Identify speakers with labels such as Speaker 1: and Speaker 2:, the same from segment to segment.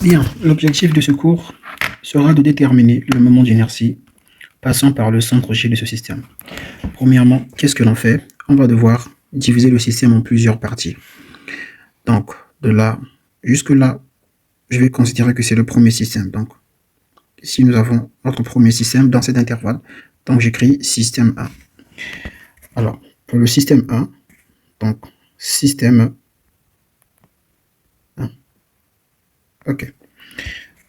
Speaker 1: Bien, l'objectif de ce cours sera de déterminer le moment d'inertie passant par le centre G de ce système. Premièrement, qu'est-ce que l'on fait? On va devoir diviser le système en plusieurs parties. Donc, de là jusque là, je vais considérer que c'est le premier système. Donc, ici nous avons notre premier système dans cet intervalle. Donc, j'écris système 1. Alors, pour le système 1, donc système 1. OK.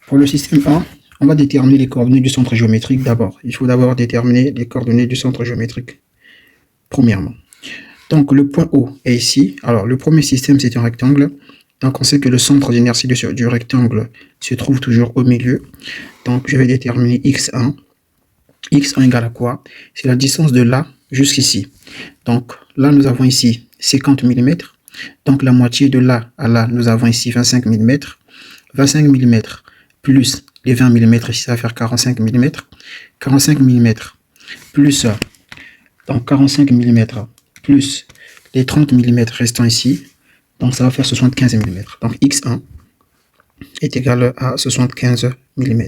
Speaker 1: Pour le système 1, on va déterminer les coordonnées du centre géométrique d'abord. Il faut d'abord déterminer les coordonnées du centre géométrique, premièrement. Donc, le point O est ici. Alors, le premier système, c'est un rectangle. Donc, on sait que le centre d'inertie du rectangle se trouve toujours au milieu. Donc, je vais déterminer X1. X1 égale à quoi? C'est la distance de là jusqu'ici. Donc, là, nous avons ici 50 mm. Donc, la moitié de là à là, nous avons ici 25 mm. 25 mm plus les 20 mm, ici, ça va faire 45 mm. 45 mm plus, donc 45 mm plus les 30 mm restants ici. Donc, ça va faire 75 mm. Donc, X1 est égal à 75 mm.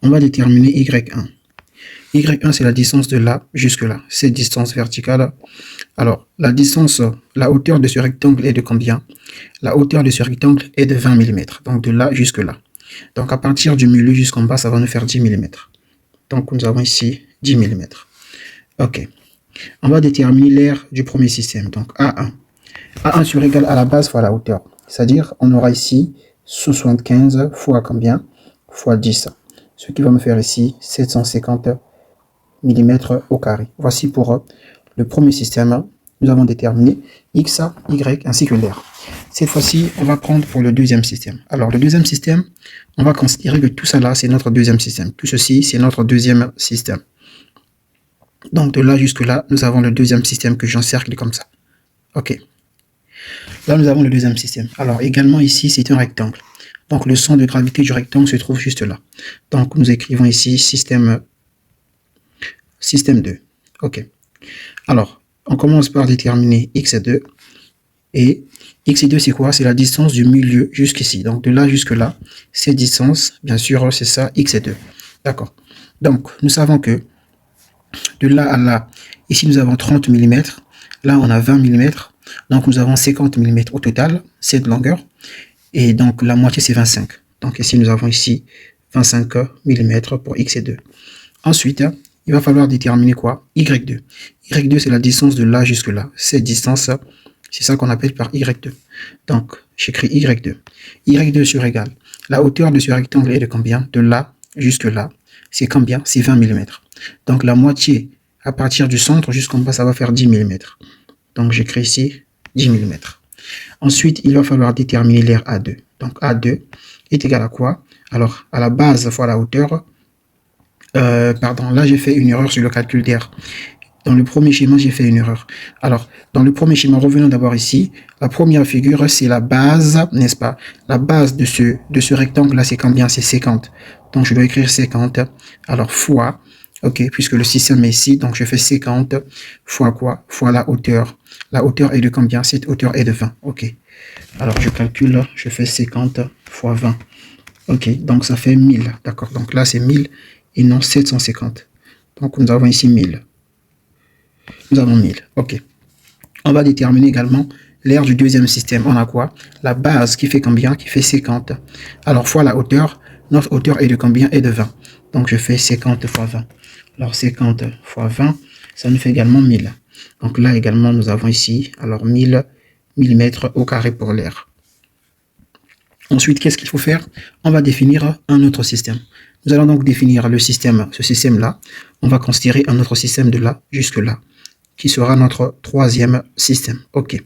Speaker 1: On va déterminer Y1. Y1, c'est la distance de là jusque là. Cette distance verticale. Alors, la hauteur de ce rectangle est de combien? La hauteur de ce rectangle est de 20 mm. Donc, de là jusque là. Donc, à partir du milieu jusqu'en bas, ça va nous faire 10 mm. Donc, nous avons ici 10 mm. OK. On va déterminer l'aire du premier système. Donc, A1. A1 sur égal à la base fois la hauteur. C'est-à-dire, on aura ici 75 fois combien? Fois 10. Ce qui va me faire ici 750 mm au carré. Voici pour le premier système. Nous avons déterminé X, Y ainsi que l'aire. Cette fois-ci, on va prendre pour le deuxième système. Alors, le deuxième système, on va considérer que tout ça là, c'est notre deuxième système. Tout ceci, c'est notre deuxième système. Donc, de là jusque là, nous avons le deuxième système que j'encercle comme ça. OK. Là, nous avons le deuxième système. Alors, également ici, c'est un rectangle. Donc, le centre de gravité du rectangle se trouve juste là. Donc, nous écrivons ici système 2. OK. Alors, on commence par déterminer X2. Et X2, c'est quoi? C'est la distance du milieu jusqu'ici. Donc, de là jusque là, cette distance, bien sûr, c'est ça, X2. D'accord. Donc, nous savons que de là à là, ici, nous avons 30 mm. Là, on a 20 mm. Donc, nous avons 50 mm au total, cette longueur. Et donc, la moitié, c'est 25. Donc, ici, nous avons ici 25 mm pour X2. Ensuite, il va falloir déterminer quoi? Y2. Y2, c'est la distance de là jusque là. Cette distance, c'est ça qu'on appelle par Y2. Donc, j'écris Y2. Y2 sur égal. La hauteur de ce rectangle est de combien? De là jusque là. C'est combien? C'est 20 mm. Donc, la moitié, à partir du centre jusqu'en bas, ça va faire 10 mm. Donc, j'écris ici 10 mm. Ensuite, il va falloir déterminer l'aire A2. Donc, A2 est égal à quoi? Alors, à la base fois la hauteur. Pardon, là, j'ai fait une erreur sur le calcul d'aire. Dans le premier schéma, j'ai fait une erreur. Alors, dans le premier schéma, revenons d'abord ici. La première figure, c'est la base, n'est-ce pas? La base de ce rectangle-là, c'est combien? C'est 50. Donc, je dois écrire 50. Alors, fois, OK, puisque le système est ici, donc je fais 50 fois quoi? Fois la hauteur. La hauteur est de combien? Cette hauteur est de 20. OK. Alors, je calcule, je fais 50 fois 20. OK, donc ça fait 1000. D'accord, donc là, c'est 1000 et non 750. Donc, nous avons ici 1000. Nous avons 1000. OK. On va déterminer également l'aire du deuxième système. On a quoi? La base qui fait combien? Qui fait 50. Alors, fois la hauteur. Notre hauteur est de combien? Est de 20. Donc, je fais 50 fois 20. Alors, 50 fois 20, ça nous fait également 1000. Donc, là également, nous avons ici, alors 1000 mm au carré pour l'aire. Ensuite, qu'est-ce qu'il faut faire? On va définir un autre système. Nous allons donc définir le système, ce système-là. On va considérer un autre système de là jusque là, qui sera notre troisième système. OK.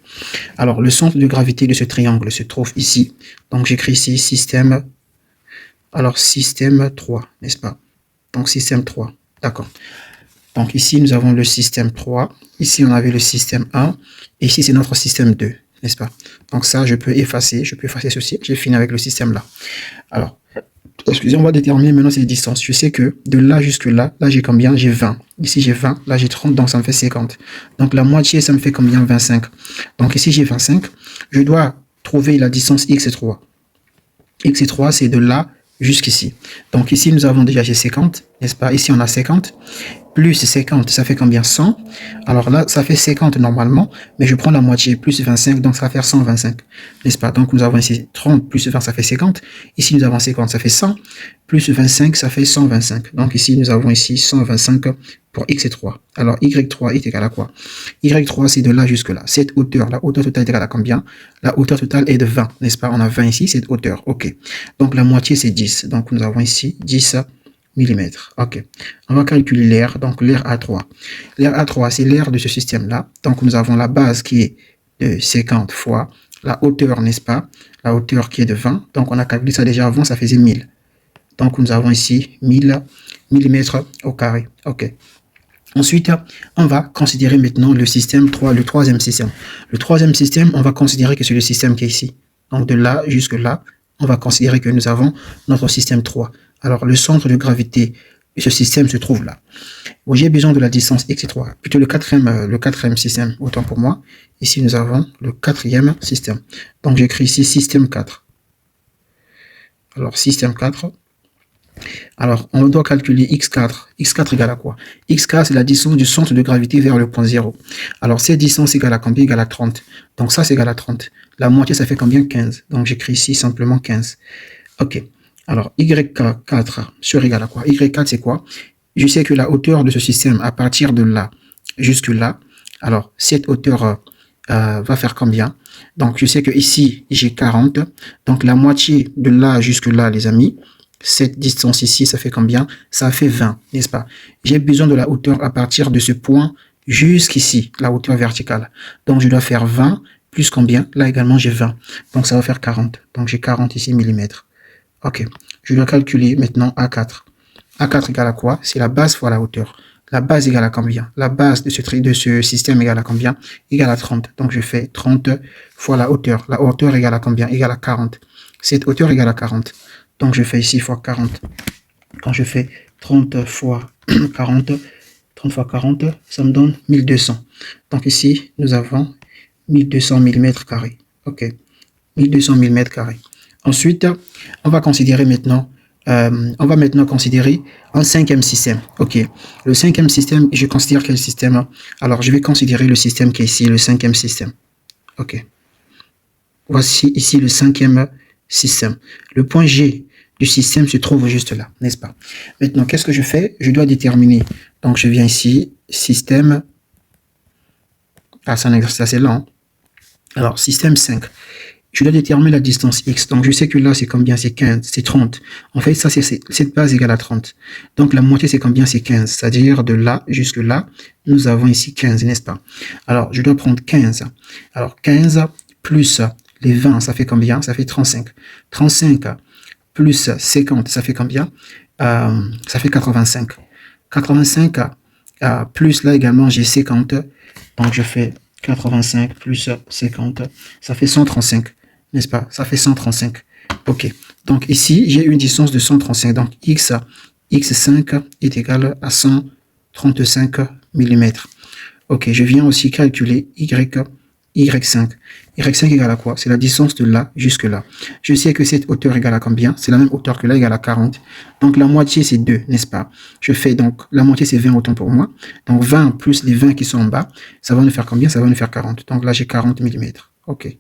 Speaker 1: Alors, le centre de gravité de ce triangle se trouve ici. Donc, j'écris ici système. Alors, système 3, n'est-ce pas? Donc, système 3. D'accord. Donc, ici, nous avons le système 3. Ici, on avait le système 1. Et ici, c'est notre système 2, n'est-ce pas? Donc, ça, je peux effacer ceci. J'ai fini avec le système là. Alors, excusez, on va déterminer maintenant ces distances. Je sais que de là jusque là, là j'ai combien? J'ai 20. Ici j'ai 20, là j'ai 30, donc ça me fait 50. Donc la moitié, ça me fait combien? 25. Donc ici j'ai 25. Je dois trouver la distance X3. x3, c'est de là jusqu'ici. Donc ici, nous avons déjà G50, n'est-ce pas? Ici, on a 50. Plus 50, ça fait combien? 100. Alors là, ça fait 50 normalement, mais je prends la moitié, plus 25, donc ça va faire 125, n'est-ce pas? Donc nous avons ici 30 plus 20, ça fait 50. Ici, nous avons 50, ça fait 100. Plus 25, ça fait 125. Donc ici, nous avons ici 125 pour x3. Alors y3 est égal à quoi? Y3, c'est de là jusque là. Cette hauteur, la hauteur totale est égale à combien? La hauteur totale est de 20, n'est-ce pas? On a 20 ici, cette hauteur, ok. Donc la moitié, c'est 10. Donc nous avons ici 10 mm. Ok. On va calculer l'air. Donc l'air A3. L'air A3, c'est l'air de ce système-là. Donc nous avons la base qui est de 50 fois la hauteur, n'est-ce pas? La hauteur qui est de 20. Donc on a calculé ça déjà avant, ça faisait 1000. Donc nous avons ici 1000 mm au carré. Ok. Ensuite, on va considérer maintenant le système 3, le troisième système. Le troisième système, on va considérer que c'est le système qui est ici. Donc de là jusque là, on va considérer que nous avons notre système 3. Alors le centre de gravité de ce système se trouve là. J'ai besoin de la distance x3, plutôt le quatrième système, autant pour moi. Ici nous avons le quatrième système. Donc j'écris ici système 4. Alors système 4. Alors, on doit calculer x4. x4 égale à quoi? x4, c'est la distance du centre de gravité vers le point 0. Alors, cette distance égale à combien? Égale à 30. Donc, ça, c'est égal à 30. La moitié, ça fait combien? 15. Donc, j'écris ici simplement 15. OK. Alors, y4 sur égal à quoi? y4, c'est quoi? Je sais que la hauteur de ce système, à partir de là jusque là, alors, cette hauteur va faire combien? Donc, je sais que ici, j'ai 40. Donc, la moitié de là jusque là, les amis, cette distance ici, ça fait combien? Ça fait 20, n'est-ce pas? J'ai besoin de la hauteur à partir de ce point jusqu'ici, la hauteur verticale. Donc, je dois faire 20 plus combien? Là également, j'ai 20. Donc, ça va faire 40. Donc, j'ai 40 ici millimètres. OK. Je dois calculer maintenant A4. A4 égale à quoi? C'est la base fois la hauteur. La base égale à combien? La base de ce système égale à combien? Égale à 30. Donc, je fais 30 fois la hauteur. La hauteur égale à combien? Égale à 40. Cette hauteur égale à 40. Donc, je fais ici fois 40. Quand je fais 30 fois 40, 30 fois 40, ça me donne 1200. Donc, ici, nous avons 1200 mm carrés. OK. 1200 mm carrés. Ensuite, on va considérer maintenant, considérer un cinquième système. OK. Le cinquième système, je considère quel système? Alors, je vais considérer le système qui est ici, le cinquième système. OK. Voici ici le cinquième système. Le point G du système se trouve juste là, n'est-ce pas? Maintenant, qu'est-ce que je fais? Je dois déterminer. Donc, je viens ici, système. Ah, c'est un exercice assez lent. Alors, système 5. Je dois déterminer la distance x. Donc, je sais que là, c'est combien? C'est 15, c'est 30. En fait, ça, c'est cette base égale à 30. Donc, la moitié, c'est combien? C'est 15. C'est-à-dire, de là jusque là, nous avons ici 15, n'est-ce pas? Alors, je dois prendre 15. Alors, 15 plus les 20, ça fait combien? Ça fait 35. 35 plus 50, ça fait combien? Ça fait 85. 85 plus là également, j'ai 50. Donc, je fais 85 plus 50. Ça fait 135, n'est-ce pas? Ça fait 135. OK. Donc, ici, j'ai une distance de 135. Donc, x5 est égal à 135 mm. OK. Je viens aussi calculer y5. Y5 égale à quoi? C'est la distance de là jusque là. Je sais que cette hauteur égale à combien? C'est la même hauteur que là, égale à 40. Donc, la moitié, c'est 2, n'est-ce pas? Je fais donc, la moitié, c'est 20 autant pour moi. Donc, 20 plus les 20 qui sont en bas, ça va nous faire combien? Ça va nous faire 40. Donc, là, j'ai 40 mm. OK.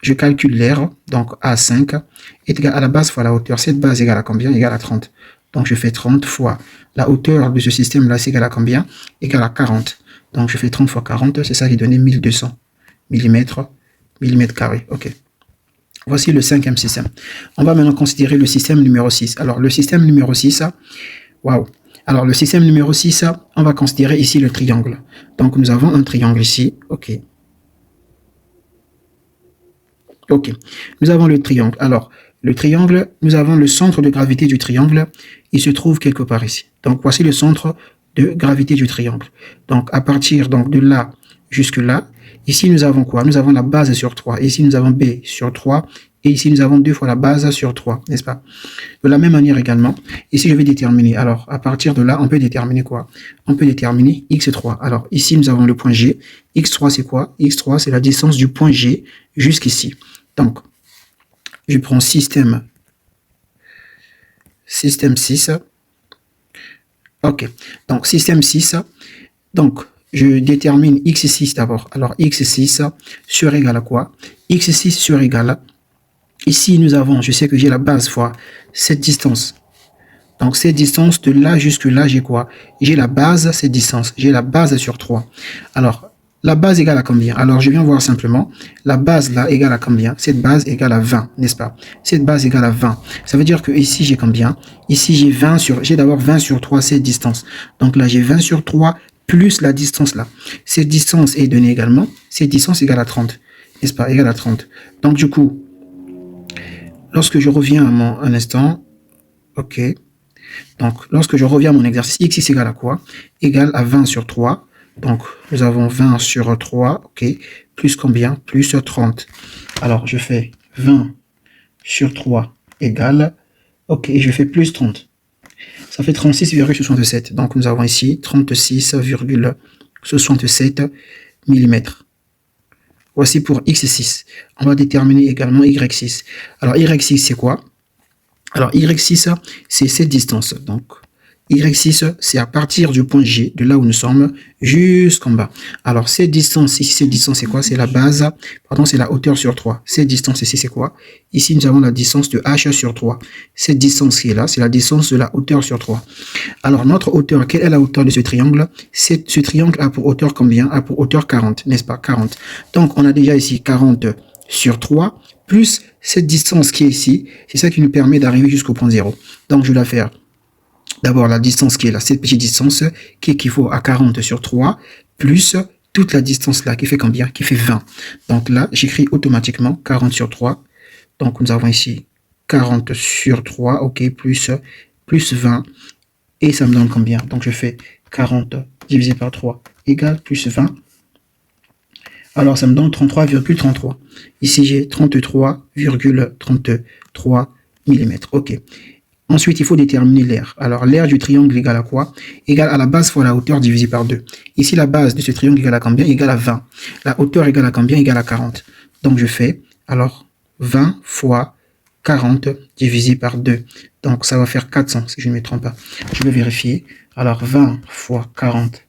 Speaker 1: Je calcule l'air. Donc, A5 est égal à la base fois la hauteur. Cette base égale à combien? Égale à 30. Donc, je fais 30 fois la hauteur de ce système-là, c'est égal à combien? Égale à 40. Donc, je fais 30 fois 40, c'est ça qui donnait 1200 mm carrés. OK. Voici le cinquième système. On va maintenant considérer le système numéro 6. Alors, le système numéro 6, waouh. Alors, le système numéro 6, on va considérer ici le triangle. Donc, nous avons un triangle ici. OK. OK. Nous avons le triangle. Alors, le triangle, nous avons le centre de gravité du triangle. Il se trouve quelque part ici. Donc, voici le centre de gravité du triangle. Donc, à partir donc, de là jusque là, ici, nous avons quoi? Nous avons la base sur 3. Ici, nous avons B sur 3. Et ici, nous avons 2 fois la base sur 3, n'est-ce pas? De la même manière également, ici, je vais déterminer. Alors, à partir de là, on peut déterminer quoi? On peut déterminer x3. Alors, ici, nous avons le point G. x3, c'est quoi? x3, c'est la distance du point G jusqu'ici. Donc, je prends système système 6. Ok, donc système 6. Donc, je détermine x6 d'abord. Alors, x6 sur égal à quoi? X6 sur égal à... Ici, nous avons, je sais que j'ai la base fois cette distance. Donc, cette distance de là jusque là, j'ai quoi? J'ai la base, cette distance. J'ai la base sur 3. Alors, la base égale à combien? Alors, je viens voir simplement. La base là égale à combien? Cette base égale à 20, n'est-ce pas? Cette base égale à 20. Ça veut dire que ici, j'ai combien? Ici, j'ai 20 sur... J'ai d'abord 20 sur 3, cette distance. Donc là, j'ai 20 sur 3 plus la distance là. Cette distance est donnée également. Cette distance égale à 30, n'est-ce pas? Égale à 30. Donc, du coup, lorsque je reviens à un instant... Ok. Donc, lorsque je reviens à mon exercice, x égale à quoi? Égale à 20 sur 3. Donc, nous avons 20 sur 3, ok, plus combien? Plus 30. Alors, je fais 20 sur 3 égale, ok, je fais plus 30. Ça fait 36,67. Donc, nous avons ici 36,67 mm. Voici pour x6. On va déterminer également y6. Alors, y6, c'est quoi? Alors, y6, c'est cette distance. Donc, y6, c'est à partir du point G, de là où nous sommes, jusqu'en bas. Alors, cette distance, ici, cette distance, c'est quoi? C'est la base, pardon, c'est la hauteur sur 3. Cette distance ici, c'est quoi? Ici, nous avons la distance de h sur 3. Cette distance qui est là, c'est la distance de la hauteur sur 3. Alors, notre hauteur, quelle est la hauteur de ce triangle? Ce triangle a pour hauteur combien? A pour hauteur 40, n'est-ce pas? 40. Donc, on a déjà ici 40 sur 3, plus cette distance qui est ici, c'est ça qui nous permet d'arriver jusqu'au point 0. Donc, je vais la faire. D'abord, la distance qui est là, cette petite distance qui équivaut à 40 sur 3, plus toute la distance là, qui fait combien? Qui fait 20. Donc là, j'écris automatiquement 40 sur 3. Donc, nous avons ici 40 sur 3, ok, plus 20. Et ça me donne combien? Donc, je fais 40 divisé par 3 égale plus 20. Alors, ça me donne 33,33. Ici, j'ai 33,33 mm. OK. Ensuite, il faut déterminer l'aire. Alors, l'aire du triangle égale à quoi? Égale à la base fois la hauteur divisée par 2. Ici, la base de ce triangle égale à combien? Égale à 20. La hauteur égale à combien? Égale à 40. Donc, je fais, alors, 20 fois 40 divisé par 2. Donc, ça va faire 400, si je ne me trompe pas. Je vais vérifier. Alors, 20 fois 40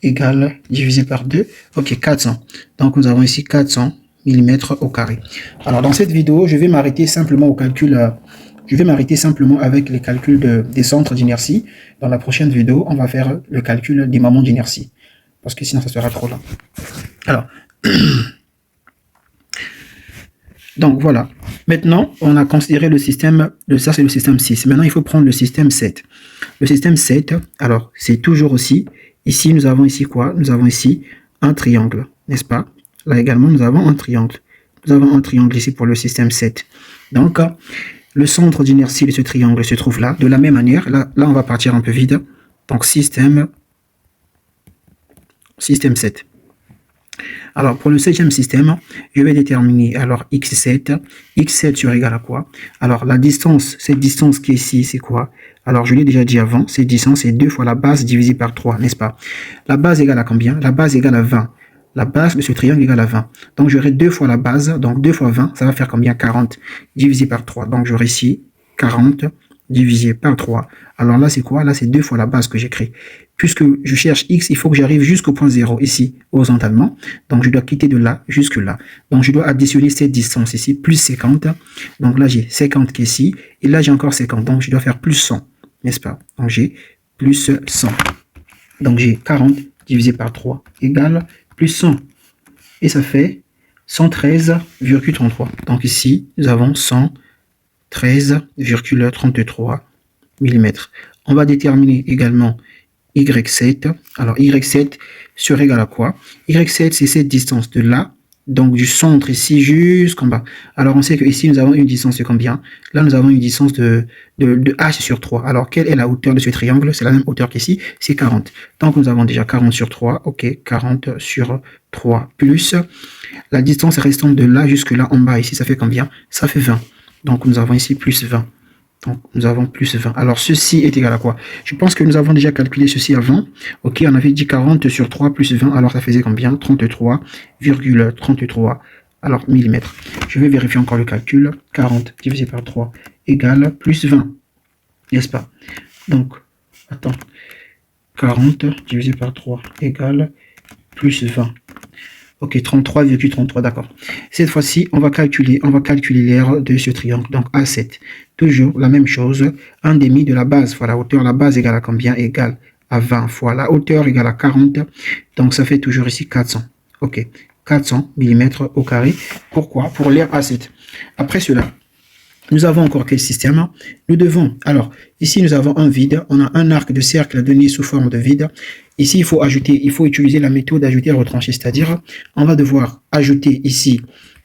Speaker 1: égale divisé par 2. Ok, 400. Donc, nous avons ici 400 mm au carré. Alors, dans cette vidéo, je vais m'arrêter simplement au calcul. Je vais m'arrêter simplement avec les calculs des centres d'inertie. Dans la prochaine vidéo, on va faire le calcul des moments d'inertie. Parce que sinon, ça sera trop long. Alors, donc voilà. Maintenant, on a considéré le système, ça c'est le système 6. Maintenant, il faut prendre le système 7. Le système 7, alors, c'est toujours aussi, ici, nous avons ici quoi? Nous avons ici un triangle, n'est-ce pas? Là également, nous avons un triangle. Nous avons un triangle ici pour le système 7. Donc, le centre d'inertie de ce triangle se trouve là. De la même manière, là on va partir un peu vite. Donc, système 7. Alors, pour le 7e système, je vais déterminer alors x7. x7 sur égal à quoi? Alors, la distance, cette distance qui est ici, c'est quoi? Alors, je l'ai déjà dit avant, cette distance est 2 fois la base divisée par 3, n'est-ce pas? La base égale à combien? La base égale à 20. La base de ce triangle égale à 20. Donc, j'aurai 2 fois la base, donc 2 fois 20, ça va faire combien? 40 divisé par 3. Donc, j'aurai ici 40 divisé par 3. Alors là, c'est quoi? Là, c'est 2 fois la base que j'écris. Puisque je cherche x, il faut que j'arrive jusqu'au point 0, ici, horizontalement. Donc, je dois quitter de là jusque là. Donc, je dois additionner cette distance ici, plus 50. Donc là, j'ai 50 qui est ici. Et là, j'ai encore 50. Donc, je dois faire plus 100, n'est-ce pas? Donc, j'ai plus 100. Donc, j'ai 40 divisé par 3 égale plus 100. Et ça fait 113,33. Donc, ici, nous avons 113,33 mm. On va déterminer également y7. Alors, y7 sur égal à quoi? y7, c'est cette distance de là, donc du centre ici jusqu'en bas. Alors, on sait que ici nous avons une distance de combien? Là, nous avons une distance de h sur 3. Alors, quelle est la hauteur de ce triangle? C'est la même hauteur qu'ici, c'est 40. Donc, nous avons déjà 40 sur 3. OK, 40 sur 3 plus la distance restante de là jusque là en bas. Ici, ça fait combien? Ça fait 20. Donc, nous avons ici plus 20. Donc, nous avons plus 20. Alors, ceci est égal à quoi? Je pense que nous avons déjà calculé ceci avant. OK, on avait dit 40 sur 3 plus 20. Alors, ça faisait combien? 33,33. Alors, millimètres. Je vais vérifier encore le calcul. 40 divisé par 3 égale plus 20. n'est-ce pas? Donc, attends, 40 divisé par 3 égale plus 20. Ok, 33,33, d'accord. Cette fois-ci, on va calculer l'aire de ce triangle. Donc, A7. Toujours la même chose. Un demi de la base fois la hauteur. La base égale à combien? Égale à 20 fois la hauteur égale à 40. Donc, ça fait toujours ici 400. Ok, 400 mm au carré. Pourquoi? Pour l'aire A7. Après cela, nous avons encore quel système? Nous devons, alors, ici nous avons un vide, on a un arc de cercle donné sous forme de vide. Ici, il faut utiliser la méthode ajouter retrancher, c'est-à-dire, on va devoir ajouter ici,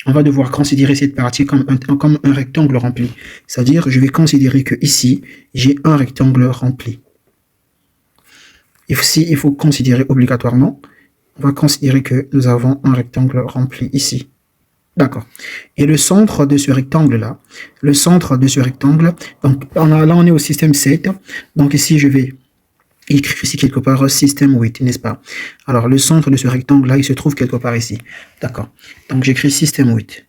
Speaker 1: on va devoir considérer cette partie comme un rectangle rempli. C'est-à-dire, je vais considérer que ici, j'ai un rectangle rempli. Ici, il faut considérer obligatoirement, on va considérer que nous avons un rectangle rempli ici. D'accord. Et le centre de ce rectangle-là, donc là on est au système 7, donc ici je vais écrire ici quelque part système 8, n'est-ce pas? Alors le centre de ce rectangle-là, il se trouve quelque part ici. D'accord. Donc j'écris système 8.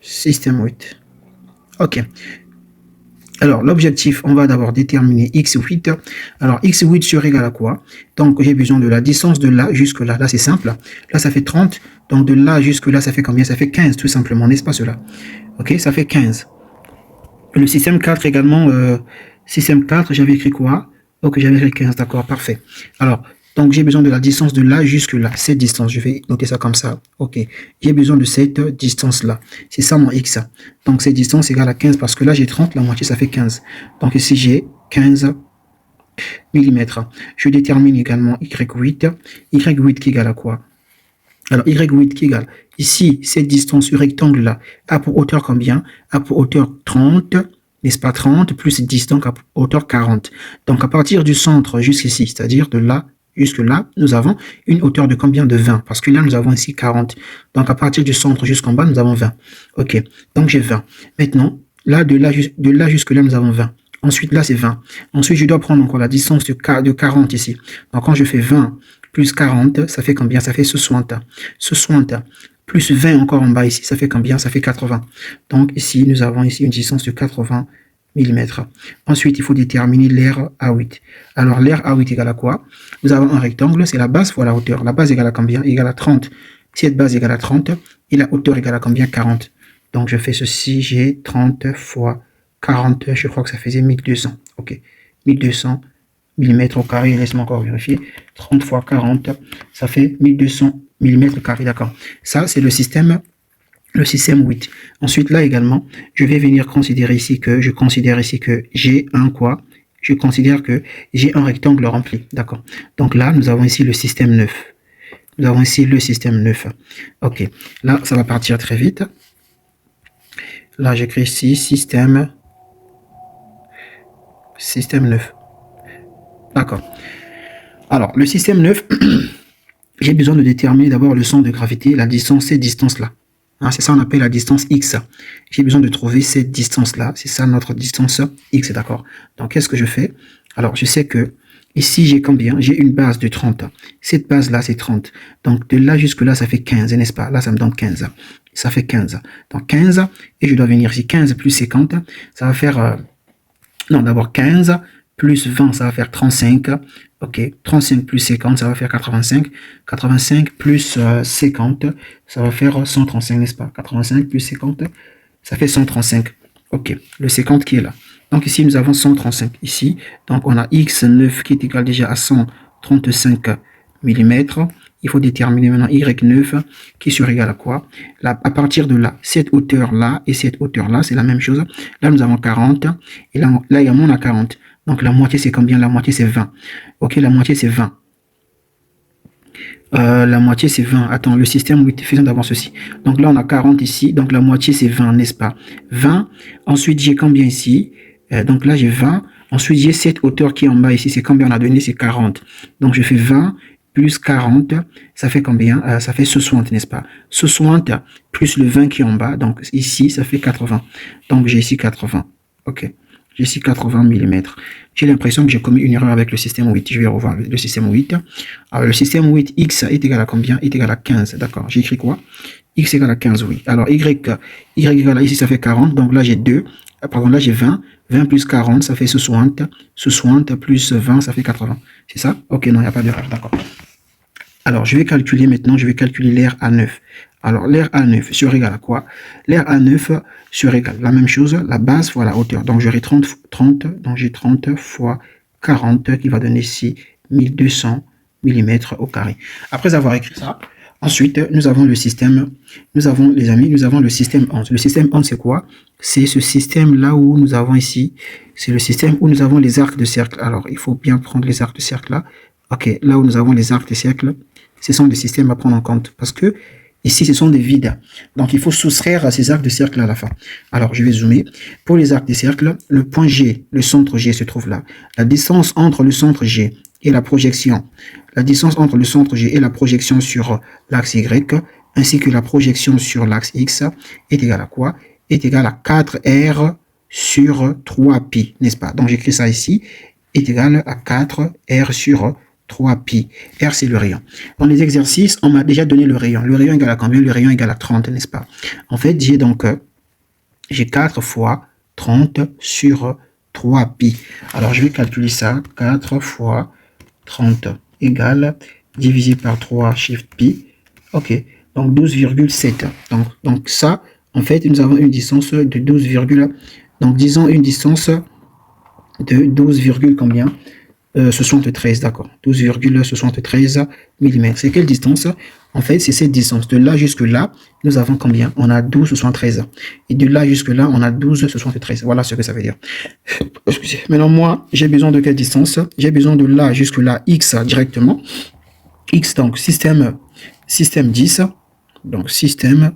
Speaker 1: Système 8. Ok. Alors, l'objectif, on va d'abord déterminer x8. Alors, x8 serait égal à quoi? Donc, j'ai besoin de la distance de là jusque là. Là, c'est simple. Là, ça fait 30. Donc, de là jusque là, ça fait combien? Ça fait 15, tout simplement, n'est-ce pas cela? Ok, ça fait 15. Le système 4 également, système 4, j'avais écrit quoi? Ok, j'avais écrit 15, d'accord, parfait. Alors, donc j'ai besoin de la distance de là jusque là, cette distance, je vais noter ça comme ça, ok. J'ai besoin de cette distance-là, c'est ça mon x. Donc cette distance égale à 15, parce que là j'ai 30, la moitié ça fait 15. Donc ici j'ai 15 mm. Je détermine également y8, y8 qui égale à quoi? Alors y8 qui égale, ici cette distance du rectangle-là a pour hauteur combien? A pour hauteur 30, n'est-ce pas, 30 plus 10, donc à hauteur 40. Donc à partir du centre jusqu'ici, c'est-à-dire de là jusque là, nous avons une hauteur de combien? De 20, parce que là nous avons ici 40. Donc à partir du centre jusqu'en bas, nous avons 20. Ok, donc j'ai 20. Maintenant, là de là jusque là, nous avons 20. Ensuite, là c'est 20. Ensuite, je dois prendre encore la distance de 40 ici. Donc quand je fais 20 plus 40, ça fait combien? Ça fait 60. 60 plus 20 encore en bas ici, ça fait combien? Ça fait 80. Donc ici, nous avons ici une distance de 80 mm. Ensuite, il faut déterminer l'aire A8. Alors, l'aire A8 égale à quoi? Nous avons un rectangle, c'est la base fois la hauteur. La base égale à combien? Égale à 30. Cette base égale à 30 et la hauteur égale à combien? 40. Donc, je fais ceci, j'ai 30 fois 40, je crois que ça faisait 1200. Ok, 1200 mm au carré, laisse-moi encore vérifier. 30 fois 40, ça fait 1200 mm carré, d'accord. Ça, c'est le système 8. Ensuite, là également, je vais venir considérer ici que, j'ai un quoi? Je considère que j'ai un rectangle rempli, d'accord. Donc là, nous avons ici le système 9. Nous avons ici le système 9. Ok, là, ça va partir très vite. Là, j'écris ici système 9. D'accord. Alors, le système 9, j'ai besoin de déterminer d'abord le centre de gravité, la distance, cette distance-là. Hein, c'est ça qu'on appelle la distance x. J'ai besoin de trouver cette distance-là. C'est ça notre distance x, d'accord. Donc, qu'est-ce que je fais? Alors, je sais que ici, j'ai combien? J'ai une base de 30. Cette base-là, c'est 30. Donc, de là jusque là, ça fait 15, n'est-ce pas? Là, ça me donne 15. Ça fait 15. Donc, 15, et je dois venir ici, 15 plus 50, ça va faire... non, d'abord 15 plus 20, ça va faire 35. Ok, 35 plus 50, ça va faire 85. 85 plus 50, ça va faire 135, n'est-ce pas? 85 plus 50, ça fait 135. Ok, le 50 qui est là. Donc ici, nous avons 135 ici. Donc on a x9 qui est égal déjà à 135 mm. Il faut déterminer maintenant y9 qui sera égal à quoi? Là, à partir de là, cette hauteur-là et cette hauteur-là, c'est la même chose. Là, nous avons 40 et là également, on a 40. Donc la moitié, c'est combien? La moitié, c'est 20. Ok, la moitié, c'est 20. La moitié, c'est 20. Attends, le système 8, faisons d'abord ceci. Donc là, on a 40 ici. Donc la moitié, c'est 20, n'est-ce pas? 20. Ensuite, j'ai combien ici? Donc là, j'ai 20. Ensuite, j'ai cette hauteur qui est en bas ici. C'est combien on a donné? C'est 40. Donc je fais 20 plus 40. Ça fait combien? Ça fait 60, n'est-ce pas? 60 plus le 20 qui est en bas. Donc ici, ça fait 80. Donc j'ai ici 80. Ok. J'ai ici 80 mm. J'ai l'impression que j'ai commis une erreur avec le système 8. Je vais revoir le système 8. Alors, le système 8, x est égal à combien? Est égal à 15. D'accord. J'ai écrit quoi? X égale à 15, oui. Alors, y égale à ici, ça fait 40. Donc là, j'ai 2. pardon, là j'ai 20. 20 plus 40, ça fait 60. 60 plus 20, ça fait 80. C'est ça? Ok, non, il n'y a pas d'erreur, d'accord. Alors, je vais calculer maintenant, je vais calculer l'air A9. Alors, l'air A9 sur égal à quoi? L'air A9 sur égal, la même chose, la base fois la hauteur. Donc, j'aurai 30, donc j'ai 30 fois 40 qui va donner ici 1200 mm au carré. Après avoir écrit ça, ensuite, nous avons le système, nous avons, les amis, nous avons le système 11. Le système 11, c'est quoi? C'est ce système-là où nous avons ici, c'est le système où nous avons les arcs de cercle. Alors, il faut bien prendre les arcs de cercle là. Ok, là où nous avons les arcs de cercle, ce sont des systèmes à prendre en compte parce que ici, ce sont des vides. Donc, il faut soustraire à ces arcs de cercle à la fin. Alors, je vais zoomer. Pour les arcs de cercle, le point G, le centre G se trouve là. La distance entre le centre G et la projection, la distance entre le centre G et la projection sur l'axe Y, ainsi que la projection sur l'axe X, est égale à quoi? Est égale à 4R sur 3pi, n'est-ce pas? Donc, j'écris ça ici, est égal à 4R sur 3pi. R, c'est le rayon. Dans les exercices, on m'a déjà donné le rayon. Le rayon égale à combien? Le rayon égale à 30, n'est-ce pas? En fait, j'ai donc j'ai 4 fois 30 sur 3pi. Alors, je vais calculer ça. 4 fois 30 égale divisé par 3 chiffre pi. Ok, donc 12,7. Donc ça, en fait, nous avons une distance de 12, donc disons une distance de 12, combien? 73, d'accord. 12,73 mm. C'est quelle distance? En fait, c'est cette distance. De là jusque là, nous avons combien? On a 12,73. Et de là jusque là, on a 12,73. Voilà ce que ça veut dire. Excusez. Maintenant, moi, j'ai besoin de quelle distance? J'ai besoin de là jusque là, x directement. X, donc, système 10. Donc, système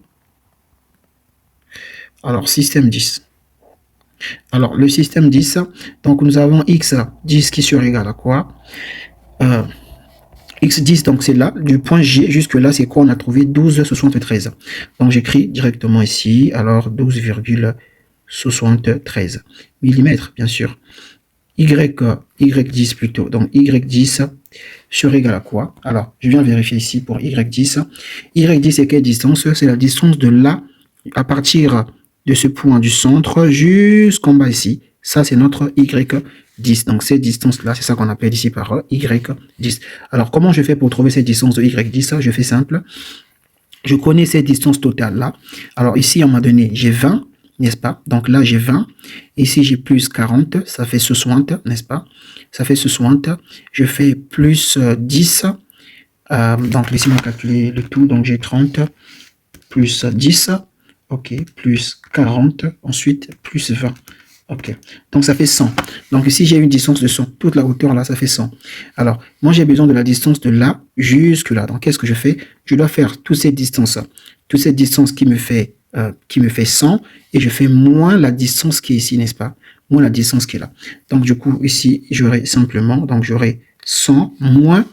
Speaker 1: 10. Alors, le système 10, donc nous avons x10 qui sera égal à quoi? X10, donc c'est là, du point G jusque là, c'est quoi? On a trouvé 12,73. Donc, j'écris directement ici, alors 12,73 mm, bien sûr. Y10 plutôt, donc Y10 sera égal à quoi? Alors, je viens vérifier ici pour Y10. Y10, c'est quelle distance? C'est la distance de là, à partir de ce point du centre jusqu'en bas ici. Ça, c'est notre Y10. Donc, cette distance-là, c'est ça qu'on appelle ici par Y10. Alors, comment je fais pour trouver cette distance de Y10? Je fais simple. Je connais cette distance totale-là. Alors, ici, on m'a donné, j'ai 20, n'est-ce pas? Donc, là, j'ai 20. Ici, j'ai plus 40. Ça fait 60, n'est-ce pas? Ça fait 60. Je fais plus 10. Donc, laissez-moi calculer le tout. Donc, j'ai 30 plus 10. Ok, plus 40, ensuite plus 20. Ok, donc ça fait 100. Donc ici, j'ai une distance de 100. Toute la hauteur là, ça fait 100. Alors, moi, j'ai besoin de la distance de là jusque là. Donc, qu'est-ce que je fais? Je dois faire toute cette distance qui me fait 100, et je fais moins la distance qui est ici, n'est-ce pas? Moins la distance qui est là. Donc, du coup, ici, j'aurai simplement, donc j'aurai 100 moins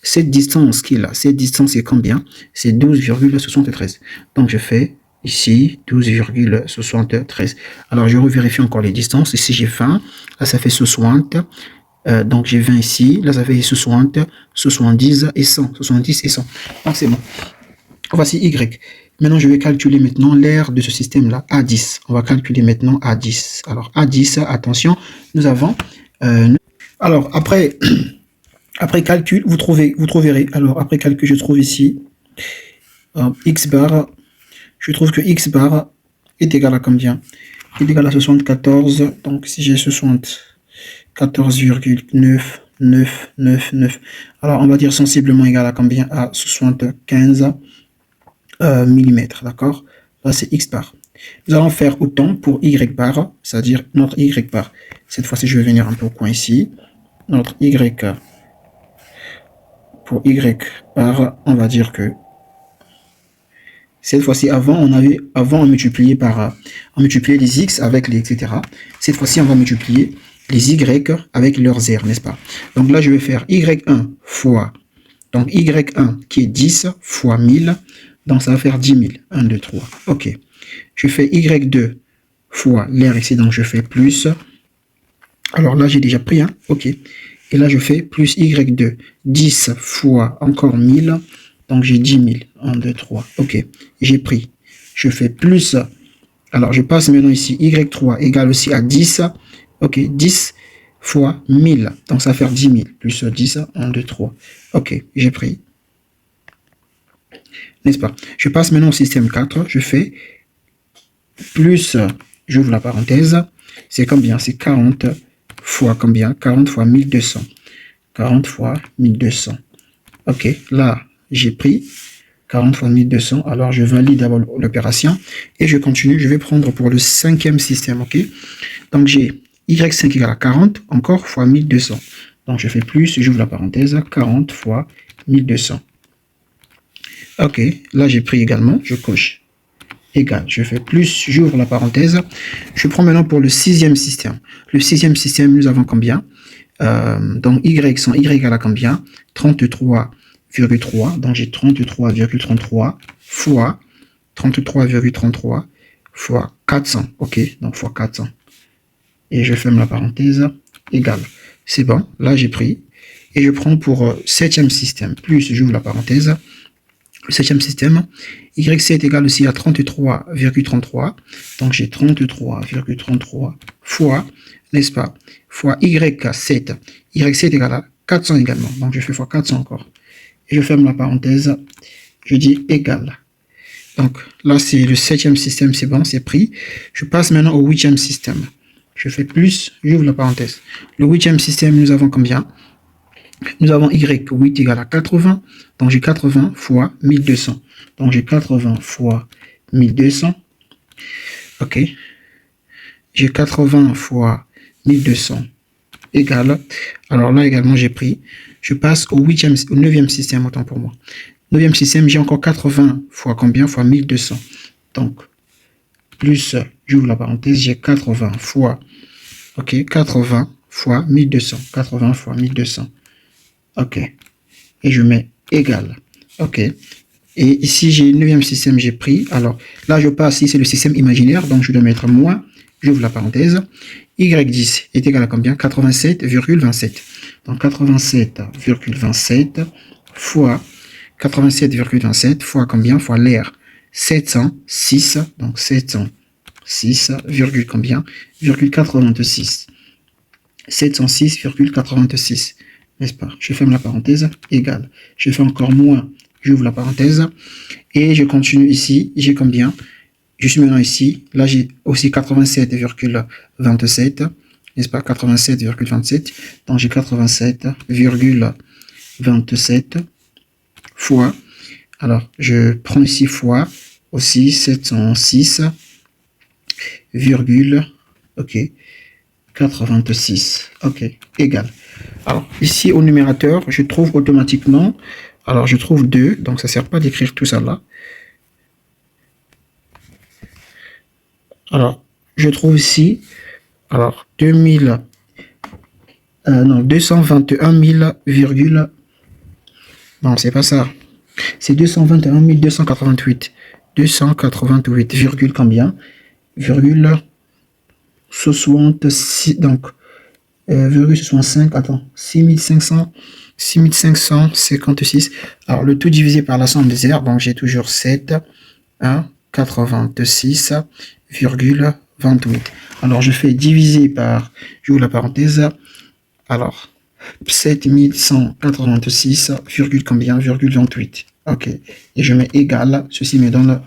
Speaker 1: cette distance qui est là. Cette distance, c'est combien? C'est 12,73. Donc, je fais ici 12,73. Alors, je revérifie encore les distances. Ici, j'ai 20. Là, ça fait 60. Donc, j'ai 20 ici. Là, ça fait 60, 70 et 100. 70 et 100. Donc, c'est bon. Voici Y. Maintenant, je vais calculer maintenant l'aire de ce système-là, A10. On va calculer maintenant A10. Alors, A10, attention, nous avons... alors, après calcul, vous trouverez. Alors, après calcul, je trouve ici X bar. Je trouve que X bar est égal à combien? Est égal à 74. Donc, si j'ai 74,9999. Alors, on va dire sensiblement égal à combien? À 75 mm. D'accord? Là, c'est X bar. Nous allons faire autant pour Y bar, c'est-à-dire notre Y bar. Cette fois-ci, je vais venir un peu au coin ici. Notre Y pour Y bar, on va dire que cette fois-ci, avant on multipliait les X avec les etc. Cette fois-ci, on va multiplier les Y avec leurs R, n'est-ce pas? Donc là, je vais faire Y1 fois, donc Y1 qui est 10 fois 1000, donc ça va faire 10 000. 1, 2, 3. Ok. Je fais Y2 fois l'air ici, donc je fais plus. Alors là, j'ai déjà pris, hein? Ok. Et là, je fais plus Y2. 10 fois encore 1000. Donc, j'ai 10 000. 1, 2, 3. Ok. J'ai pris. Je fais plus Alors, je passe maintenant ici, Y3 égale aussi à 10. Ok, 10 fois 1000. Donc, ça va faire 10 000. Plus 10, 1, 2, 3. Ok, j'ai pris. N'est-ce pas? Je passe maintenant au système 4. Je fais plus, j'ouvre la parenthèse. C'est combien? C'est 40 fois combien? 40 fois 1200. 40 fois 1200. Ok, là, j'ai pris 40 fois 1200. Alors, je valide d'abord l'opération et je continue. Je vais prendre pour le cinquième système. Ok, donc j'ai Y5 égale à 40, encore fois 1200. Donc, je fais plus, j'ouvre la parenthèse, 40 fois 1200. Ok, là, j'ai pris également, je coche. Égal, je fais plus, j'ouvre la parenthèse. Je prends maintenant pour le sixième système. Le sixième système, nous avons combien? Donc, Y sont Y égale à combien? 33,3. Donc, j'ai 33,33 fois 33,33 fois 400. Ok, donc fois 400. Et je ferme la parenthèse, égal. C'est bon, là j'ai pris. Et je prends pour septième système, plus j'ouvre la parenthèse. Le septième système, Y7 égale aussi à 33,33. Donc j'ai 33,33 fois, n'est-ce pas, fois Y7. Y7 égale à 400 également. Donc je fais fois 400 encore. Et je ferme la parenthèse. Je dis égal. Donc là c'est le septième système, c'est bon, c'est pris. Je passe maintenant au huitième système. Je fais plus, j'ouvre la parenthèse. Le huitième système, nous avons combien? Nous avons Y8 égale à 80. Donc j'ai 80 fois 1200. Donc j'ai 80 fois 1200. Ok. J'ai 80 fois 1200 égale. Alors là également j'ai pris. Je passe au neuvième système, autant pour moi. Neuvième système, j'ai encore 80 fois combien? Fois 1200. Donc, plus, j'ouvre la parenthèse, j'ai 80 fois, ok, 80 fois 1200. 80 fois 1200. Ok. Et je mets égal. Ok. Et ici, j'ai le neuvième système, j'ai pris. Alors, là, je passe, ici, c'est le système imaginaire. Donc, je dois mettre moins. J'ouvre la parenthèse. Y10 est égal à combien? 87,27. Donc, 87,27 fois 87,27 fois combien? Fois l'air. 706. Donc, 706, combien? 86. 706,86. N'est-ce pas? Je ferme la parenthèse, égal. Je fais encore moins, j'ouvre la parenthèse, et je continue ici, j'ai combien? Je suis maintenant ici, là j'ai aussi 87,27, n'est-ce pas? 87,27, donc j'ai 87,27 fois, alors je prends ici fois, aussi 706, ok, 86, ok, égal. Alors, ici, au numérateur, je trouve automatiquement, alors je trouve 2, donc ça ne sert pas d'écrire tout ça là. Alors, je trouve ici, alors, 221 000, non, c'est pas ça. C'est 221 288. 288, virgule combien? Virgule 66, donc, virgule 65, attends, 6556. Alors, le tout divisé par la somme des airs, donc j'ai toujours 7, 1, 86,28. Alors, je fais diviser par, j'ouvre la parenthèse, alors, 7186, combien? Virgule 28. Ok. Et je mets égal, ceci me donne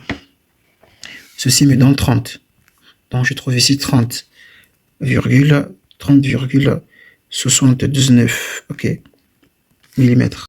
Speaker 1: 30. Donc, je trouve ici 30,79, ok, millimètres.